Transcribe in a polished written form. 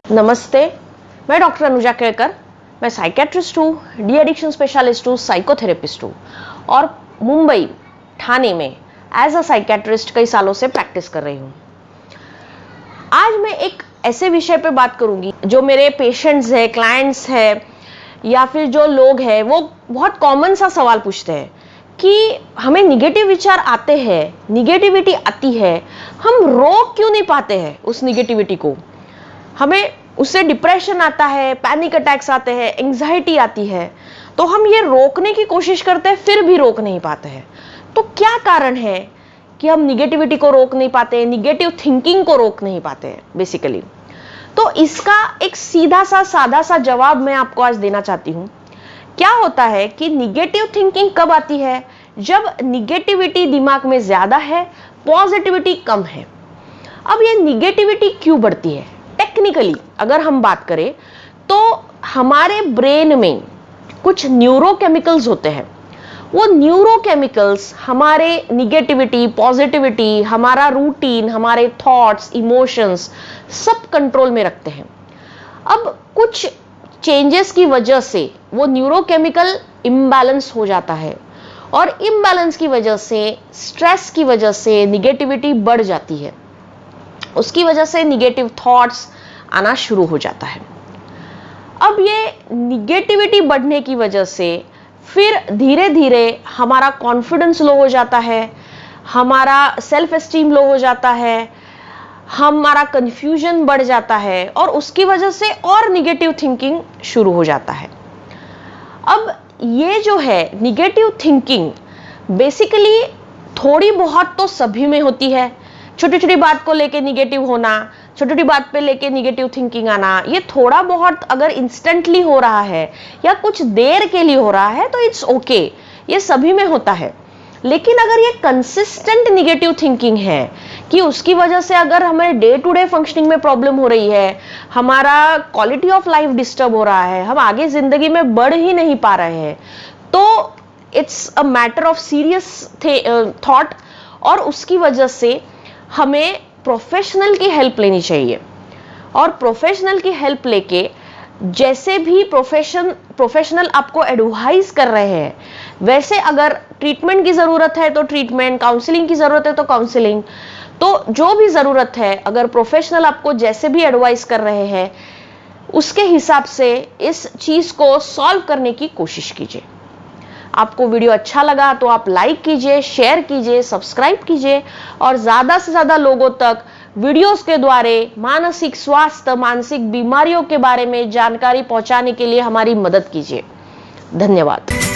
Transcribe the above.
नमस्ते, मैं डॉक्टर अनुजा केळकर। मैं साइकेट्रिस्ट हूँ, डी एडिक्शन स्पेशलिस्ट हूँ, साइकोथेरेपिस्ट हूँ और मुंबई ठाणे में एज अ साइकेट्रिस्ट कई सालों से प्रैक्टिस कर रही हूँ। आज मैं एक ऐसे विषय पे बात करूंगी जो मेरे पेशेंट्स है, क्लाइंट्स है या फिर जो लोग हैं वो बहुत कॉमन सा सवाल पूछते हैं कि हमें निगेटिव विचार आते हैं, निगेटिविटी आती है, हम रोक क्यों नहीं पाते हैं उस निगेटिविटी को। हमें उससे डिप्रेशन आता है, पैनिक अटैक्स आते हैं, एंजाइटी आती है, तो हम ये रोकने की कोशिश करते हैं फिर भी रोक नहीं पाते हैं। तो क्या कारण है कि हम निगेटिविटी को रोक नहीं पाते, निगेटिव थिंकिंग को रोक नहीं पाते हैं बेसिकली। तो इसका एक सीधा सा सादा सा जवाब मैं आपको आज देना चाहती हूँ। क्या होता है कि निगेटिव थिंकिंग कब आती है? जब निगेटिविटी दिमाग में ज्यादा है, पॉजिटिविटी कम है। अब ये निगेटिविटी क्यों बढ़ती है? टेक्निकली अगर हम बात करें तो हमारे ब्रेन में कुछ न्यूरोकेमिकल्स होते हैं। वो न्यूरोकेमिकल्स हमारे निगेटिविटी, पॉजिटिविटी, हमारा रूटीन, हमारे थॉट्स, इमोशंस सब कंट्रोल में रखते हैं। अब कुछ चेंजेस की वजह से वो न्यूरोकेमिकल इम्बैलेंस हो जाता है और इम्बैलेंस की वजह से, स्ट्रेस की वजह से निगेटिविटी बढ़ जाती है। उसकी वजह से निगेटिव थॉट्स आना शुरू हो जाता है। अब ये निगेटिविटी बढ़ने की वजह से फिर धीरे धीरे हमारा कॉन्फिडेंस लो हो जाता है, हमारा सेल्फ एस्टीम लो हो जाता है, हमारा कंफ्यूजन बढ़ जाता है और उसकी वजह से और निगेटिव थिंकिंग शुरू हो जाता है। अब ये जो है निगेटिव थिंकिंग बेसिकली थोड़ी बहुत तो सभी में होती है। छोटी छोटी बात को लेके निगेटिव होना, छोटी छोटी बात पे लेके निगेटिव थिंकिंग आना, ये थोड़ा बहुत अगर इंस्टेंटली हो रहा है या कुछ देर के लिए हो रहा है तो इट्स ओके, ये सभी में होता है। लेकिन अगर ये कंसिस्टेंट निगेटिव थिंकिंग है कि उसकी वजह से अगर हमें डे टू डे फंक्शनिंग में प्रॉब्लम हो रही है, हमारा क्वालिटी ऑफ लाइफ डिस्टर्ब हो रहा है, हम आगे जिंदगी में बढ़ ही नहीं पा रहे हैं, तो it's a matter of serious thought और उसकी वजह से हमें प्रोफेशनल की हेल्प लेनी चाहिए। और प्रोफेशनल की हेल्प लेके जैसे भी प्रोफेशनल आपको एडवाइस कर रहे हैं वैसे अगर ट्रीटमेंट की जरूरत है तो ट्रीटमेंट, काउंसलिंग की जरूरत है तो काउंसलिंग, तो जो भी जरूरत है अगर प्रोफेशनल आपको जैसे भी एडवाइस कर रहे हैं उसके हिसाब से इस चीज को सॉल्व करने की कोशिश कीजिए। आपको वीडियो अच्छा लगा तो आप लाइक कीजिए, शेयर कीजिए, सब्सक्राइब कीजिए और ज्यादा से ज्यादा लोगों तक वीडियोस के द्वारा मानसिक स्वास्थ्य, मानसिक बीमारियों के बारे में जानकारी पहुंचाने के लिए हमारी मदद कीजिए। धन्यवाद।